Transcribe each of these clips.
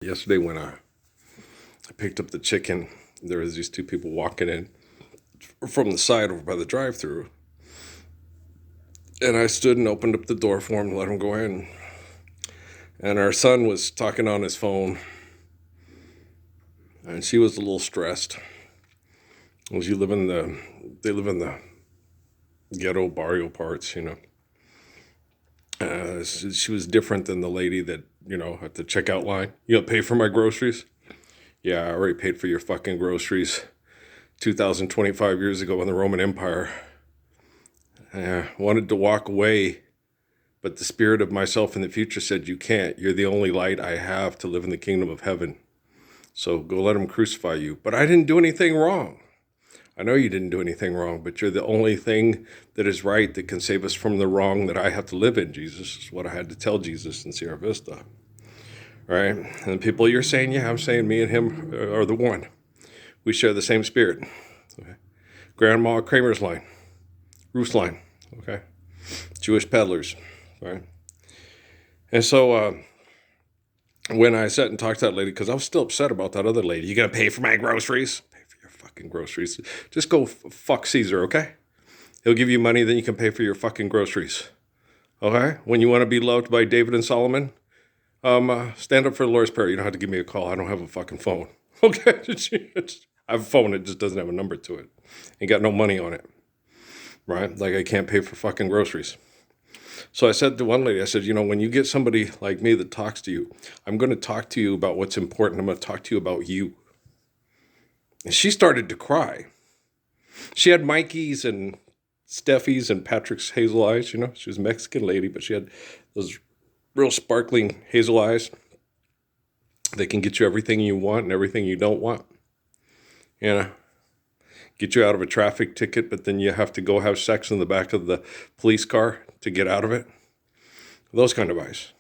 Yesterday when I picked up the chicken, there was these two people walking in from the side over by the drive-through, and I stood and opened up the door for him to let him go in. And our son was talking on his phone, and she was a little stressed. As they live in the ghetto barrio parts, she was different than the lady that, at the checkout line. You gonna pay for my groceries? Yeah, I already paid for your fucking groceries 2025 years ago in the Roman Empire. I wanted to walk away, but the spirit of myself in the future said, you can't. You're the only light I have to live in the kingdom of heaven. So go let him crucify you. But I didn't do anything wrong. I know you didn't do anything wrong, but you're the only thing that is right that can save us from the wrong that I have to live in, Jesus, is what I had to tell Jesus in Sierra Vista. Right? And the people you're saying, yeah, I'm saying me and him are the one. We share the same spirit. Okay? Grandma Kramer's line, Ruth's line, okay? Jewish peddlers, right? And so when I sat and talked to that lady, because I was still upset about that other lady, you gonna pay for my groceries? Pay for your fucking groceries. Just go fuck Caesar, okay? He'll give you money, then you can pay for your fucking groceries. Okay? When you want to be loved by David and Solomon, stand up for the Lord's Prayer. You don't have to give me a call. I don't have a fucking phone. Okay? I have a phone. It just doesn't have a number to it. Ain't got no money on it. Right? Like I can't pay for fucking groceries. So I said to one lady, I said, when you get somebody like me that talks to you, I'm going to talk to you about what's important. I'm going to talk to you about you. And she started to cry. She had Mikey's and Steffi's and Patrick's hazel eyes, She was a Mexican lady, but she had those real sparkling hazel eyes. They can get you everything you want and everything you don't want. Get you out of a traffic ticket, but then you have to go have sex in the back of the police car to get out of it. Those kind of eyes,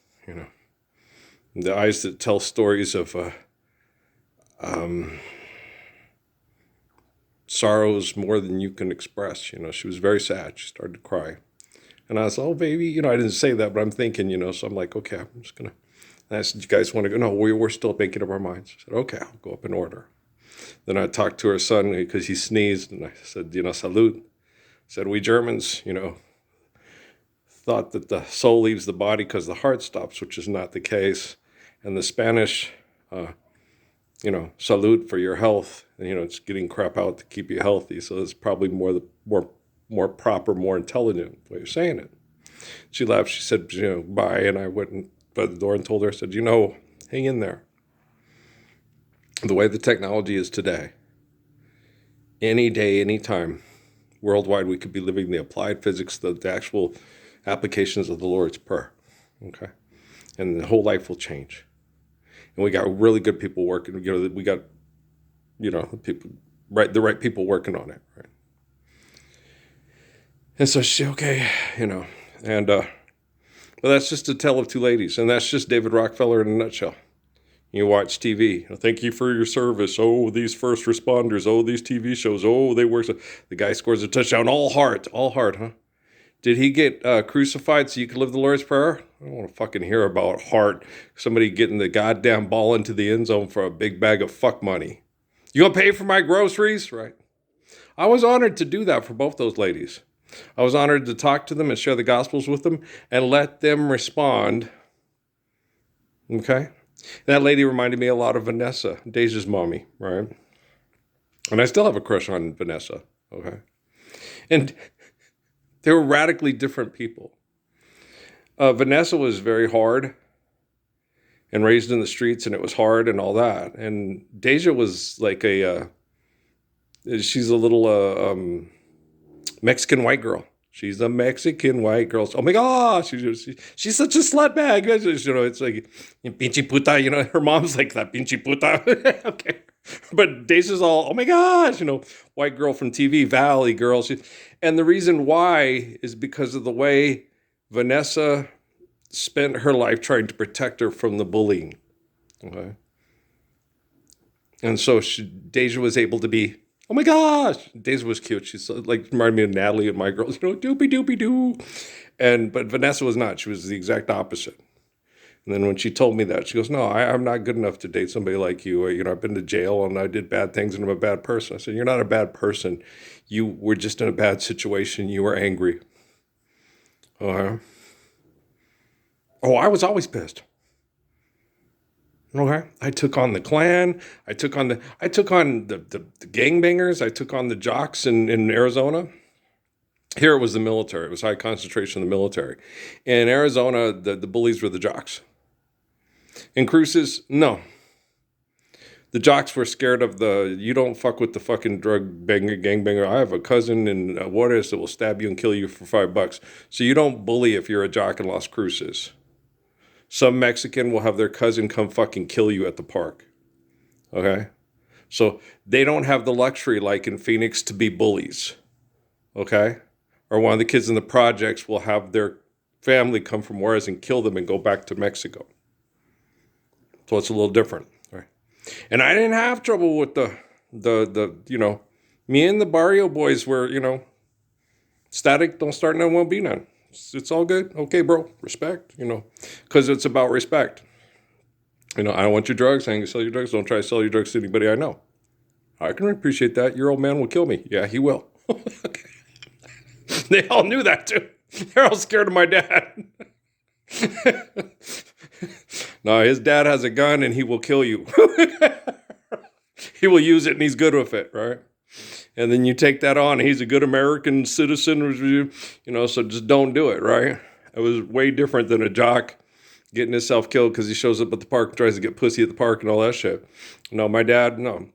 The eyes that tell stories of sorrows more than you can express. She was very sad. She started to cry. And I was, oh, baby, I didn't say that, but I'm thinking, so I'm like, okay, I'm just going to. And I said, you guys want to go? No, we're still making up our minds. I said, okay, I'll go up in order. Then I talked to her son because he sneezed, and I said, salute. I said, we Germans, thought that the soul leaves the body because the heart stops, which is not the case. And the Spanish, salute for your health. And, it's getting crap out to keep you healthy. So it's probably more proper, more intelligent way of saying it. She laughed. She said, bye. And I went by the door and told her, I said, hang in there. The way the technology is today, any day, any time, worldwide, we could be living the applied physics, the actual applications of the Lord's Prayer, okay? And the whole life will change. And we got really good people working, we got, people, right, the right people working on it, right? And so she, okay, and, well, that's just a tale of two ladies, and that's just David Rockefeller in a nutshell. You watch TV. Thank you for your service. Oh, these first responders. Oh, these TV shows. Oh, they work. The guy scores a touchdown. All heart, huh? Did he get crucified so you could live the Lord's Prayer? I don't want to fucking hear about heart. Somebody getting the goddamn ball into the end zone for a big bag of fuck money. You gonna pay for my groceries? Right. I was honored to do that for both those ladies. I was honored to talk to them and share the Gospels with them and let them respond. Okay? That lady reminded me a lot of Vanessa, Deja's mommy, right? And I still have a crush on Vanessa, okay? And they were radically different people. Vanessa was very hard and raised in the streets, and it was hard and all that. And Deja was like she's a little Mexican white girl. She's a Mexican white girl. Oh my gosh, she's such a slut bag. It's like, pinche puta, her mom's like that, pinche puta. Okay. But Deja's all, oh my gosh, white girl from TV, Valley girl. And the reason why is because of the way Vanessa spent her life trying to protect her from the bullying. Okay. And so Deja was able to be, oh my gosh, Deja was cute. She's like, reminded me of Natalie and my girls, doopy doopy doo. But Vanessa was not. She was the exact opposite. And then when she told me that, she goes, no, I'm not good enough to date somebody like you. Or, I've been to jail and I did bad things and I'm a bad person. I said, you're not a bad person. You were just in a bad situation. You were angry. Oh, I was always pissed. Okay. I took on the Klan. I took on the gangbangers. I took on the jocks in Arizona. Here it was the military. It was high concentration of the military. In Arizona, the bullies were the jocks. In Cruces, no. The jocks were scared of you don't fuck with the fucking drug gangbanger. I have a cousin in Juarez that will stab you and kill you for $5. So you don't bully if you're a jock in Las Cruces. Some Mexican will have their cousin come fucking kill you at the park. Okay? So they don't have the luxury like in Phoenix to be bullies. Okay? Or one of the kids in the projects will have their family come from Juarez and kill them and go back to Mexico. So it's a little different. Right? And I didn't have trouble with the me and the Barrio boys were, static, don't start none, won't be none. It's all good. Okay, bro, respect, because it's about respect. I don't want your drugs. I ain't gonna sell your drugs. Don't try to sell your drugs to anybody I know. I can appreciate that. Your old man will kill me. Yeah, he will. Okay. They all knew that too. They're all scared of my dad. No, his dad has a gun and he will kill you. He will use it and he's good with it, right? And then you take that on and he's a good American citizen, so just don't do it, right? It was way different than a jock getting himself killed because he shows up at the park and tries to get pussy at the park and all that shit. No, my dad, no.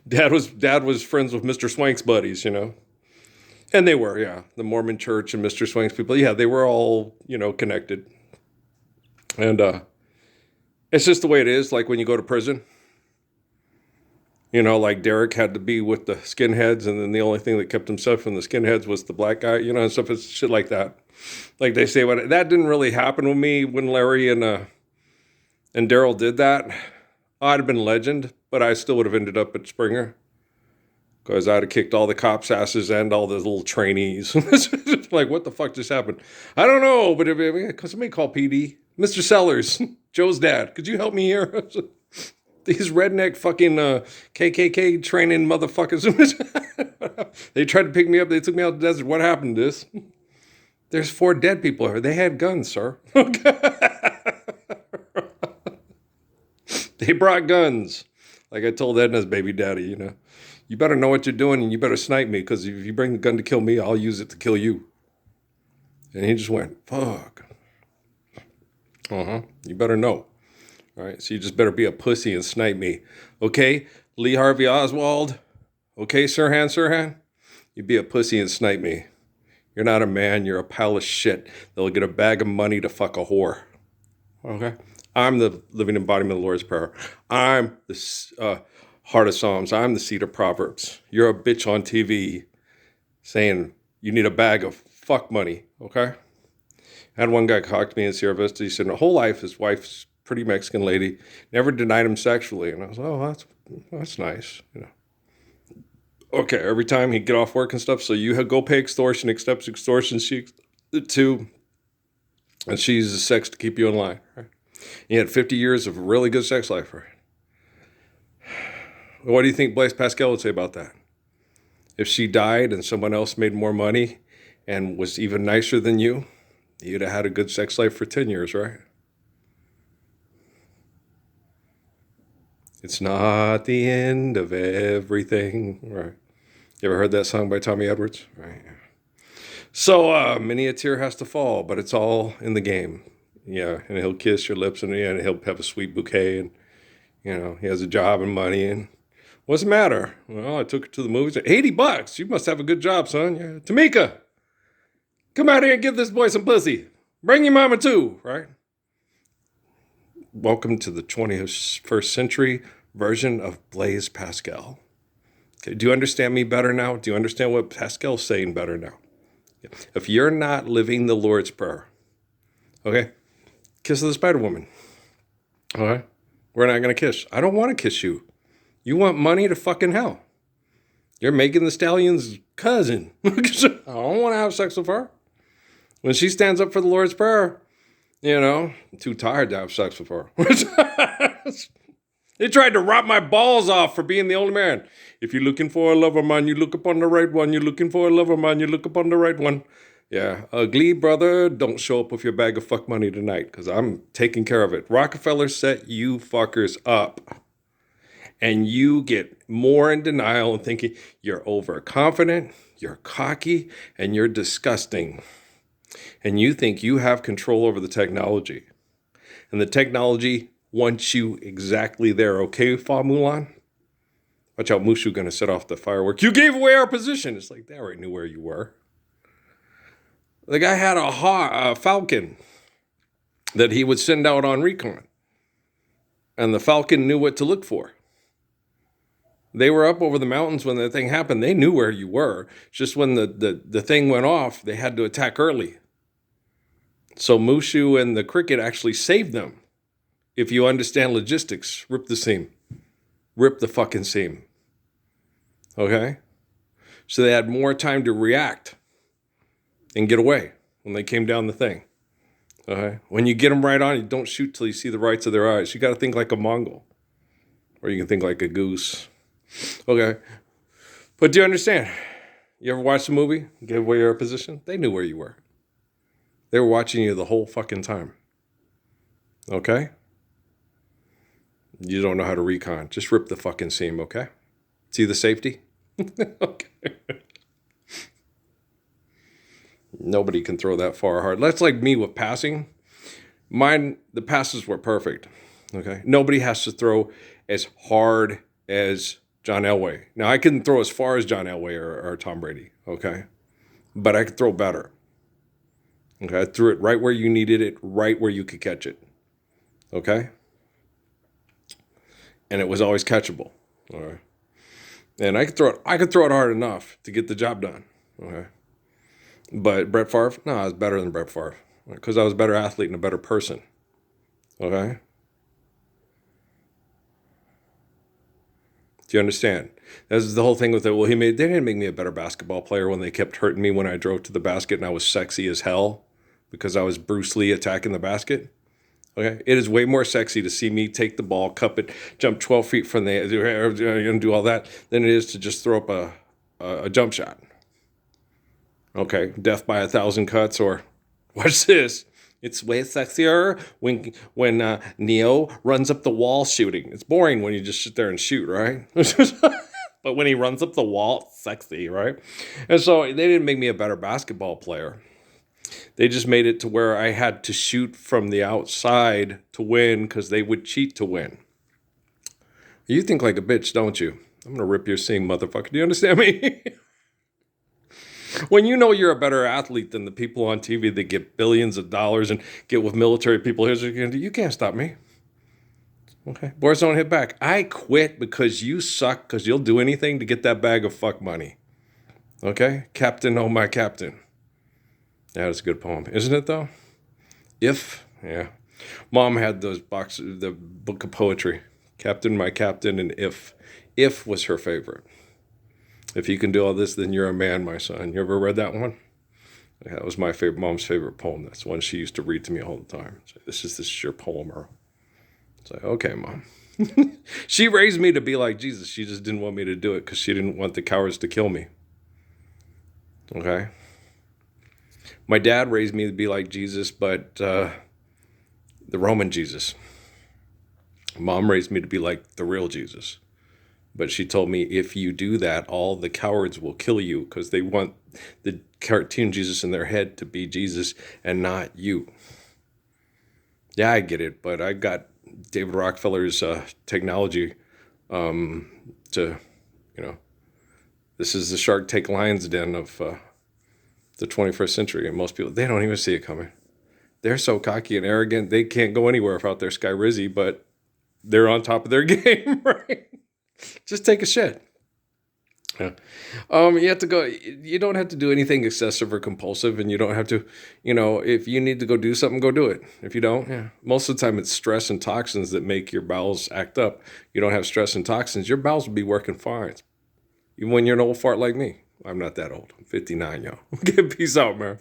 Dad was friends with Mr. Swank's buddies, And they were, yeah. The Mormon church and Mr. Swank's people, yeah, they were all, connected. And it's just the way it is, like when you go to prison. Like Derek had to be with the skinheads, and then the only thing that kept himself from the skinheads was the black guy, and stuff. It's shit like that. Like they say, that didn't really happen with me when Larry and Daryl did that. I'd have been legend, but I still would have ended up at Springer. Because I'd have kicked all the cops' asses and all the little trainees. Like, what the fuck just happened? I don't know, but somebody call PD. Mr. Sellers, Joe's dad, could you help me here? These redneck fucking KKK training motherfuckers. They tried to pick me up. They took me out to the desert. What happened to this? There's 4 dead people here. They had guns, sir. They brought guns. Like I told Edna's baby daddy, You better know what you're doing and you better snipe me because if you bring the gun to kill me, I'll use it to kill you. And he just went, fuck. You better know. All right, so you just better be a pussy and snipe me. Okay, Lee Harvey Oswald. Okay, Sirhan. You be a pussy and snipe me. You're not a man, you're a pile of shit. They'll get a bag of money to fuck a whore. Okay? I'm the living embodiment of the Lord's Prayer. I'm the Heart of Psalms. I'm the seed of Proverbs. You're a bitch on TV saying you need a bag of fuck money, okay? I had one guy talk to me in Sierra Vista. He said, the whole life, his wife's pretty Mexican lady, never denied him sexually. And I was, that's nice, Okay, every time he'd get off work and stuff, so you go pay extortion, accepts extortion, too, and she uses sex to keep you in line, right? He had 50 years of really good sex life, right? What do you think Blaise Pascal would say about that? If she died and someone else made more money and was even nicer than you, you'd have had a good sex life for 10 years, right? It's not the end of everything, right? You ever heard that song by Tommy Edwards? Right. So many a tear has to fall, but it's all in the game. Yeah, and he'll kiss your lips and he'll have a sweet bouquet and, he has a job and money and what's the matter? Well, I took her to the movies. $80. You must have a good job, son. Yeah. Tamika, come out here and give this boy some pussy. Bring your mama too, right? Welcome to the 21st century version of Blaise Pascal. Okay, do you understand me better now? Do you understand what Pascal's saying better now? If you're not living the Lord's Prayer, okay, kiss the Spider Woman. All right? We're not going to kiss. I don't want to kiss you. You want money to fucking hell. You're Megan Thee Stallion's cousin. I don't want to have sex with her. When she stands up for the Lord's Prayer, You know, I'm too tired to have sex with her. They tried to rot my balls off for being the only man. If you're looking for a lover, man, you look upon the right one. You're looking for a lover, man, you look upon the right one. Yeah, ugly brother, don't show up with your bag of fuck money tonight because I'm taking care of it. Rockefeller set you fuckers up. And you get more in denial and thinking you're overconfident, you're cocky, and you're disgusting. And you think you have control over the technology. And the technology wants you exactly there. Okay, Fa Mulan? Watch out, Mushu gonna set off the fireworks. You gave away our position. It's like, they already knew where you were. The guy had a falcon that he would send out on recon. And the falcon knew what to look for. They were up over the mountains when the thing happened. They knew where you were. Just when the thing went off, they had to attack early. So Mushu and the cricket actually saved them. If you understand logistics, rip the seam. Rip the fucking seam. Okay? So they had more time to react and get away when they came down the thing. Okay? When you get them right on, you don't shoot till you see the whites of their eyes. You got to think like a Mongol. Or you can think like a goose. Okay? But do you understand? You ever watch a movie, give away your position? They knew where you were. They were watching you the whole fucking time. Okay? You don't know how to recon. Just rip the fucking seam, okay? See the safety? Okay. Nobody can throw that far hard. That's like me with passing. Mine, the passes were perfect. Okay? Nobody has to throw as hard as John Elway. Now, I couldn't throw as far as John Elway or Tom Brady, okay? But I could throw better. Okay? I threw it right where you needed it, right where you could catch it. Okay? And it was always catchable. All right? And I could throw it hard enough to get the job done. Okay? But Brett Favre, no, I was better than Brett Favre. Because I was a better athlete and a better person. Okay? Do you understand? That's the whole thing with it. Well, they didn't make me a better basketball player when they kept hurting me when I drove to the basket and I was sexy as hell because I was Bruce Lee attacking the basket. Okay? It is way more sexy to see me take the ball, cup it, jump 12 feet from the and do all that than it is to just throw up a jump shot. Okay? Death by 1,000 cuts, or watch this. It's way sexier when Neo runs up the wall shooting. It's boring when you just sit there and shoot, right? But when he runs up the wall, it's sexy, right? And so they didn't make me a better basketball player. They just made it to where I had to shoot from the outside to win because they would cheat to win. You think like a bitch, don't you? I'm going to rip your seam, motherfucker. Do you understand me? When you know you're a better athlete than the people on TV that get billions of dollars and get with military people, here's what you're going to do. You can't stop me. Okay. Boys don't hit back. I quit because you suck because you'll do anything to get that bag of fuck money. Okay? Captain, oh my captain. Yeah, that's a good poem. Isn't it though? If, yeah. Mom had those boxes, the book of poetry. Captain, my captain, and if. If was her favorite. If you can do all this, then you're a man, my son. You ever read that one? Yeah, that was my favorite, mom's favorite poem. That's one she used to read to me all the time. So this is your poem, Earl. It's like, okay, Mom. She raised me to be like Jesus. She just didn't want me to do it because she didn't want the cowards to kill me. Okay? My dad raised me to be like Jesus, but the Roman Jesus. Mom raised me to be like the real Jesus. But she told me, if you do that, all the cowards will kill you because they want the cartoon Jesus in their head to be Jesus and not you. Yeah, I get it, but I got David Rockefeller's technology to, this is the Shark Tank Lion's Den of the 21st century. And most people, they don't even see it coming. They're so cocky and arrogant, they can't go anywhere without their Sky Rizzy, but they're on top of their game, right? Just take a shit. Yeah. You have to go. You don't have to do anything excessive or compulsive, and you don't have to, if you need to go do something, go do it. If you don't, yeah. Most of the time, it's stress and toxins that make your bowels act up. You don't have stress and toxins, your bowels will be working fine. Even when you're an old fart like me. I'm not that old. I'm 59, yo. Okay, peace out, man.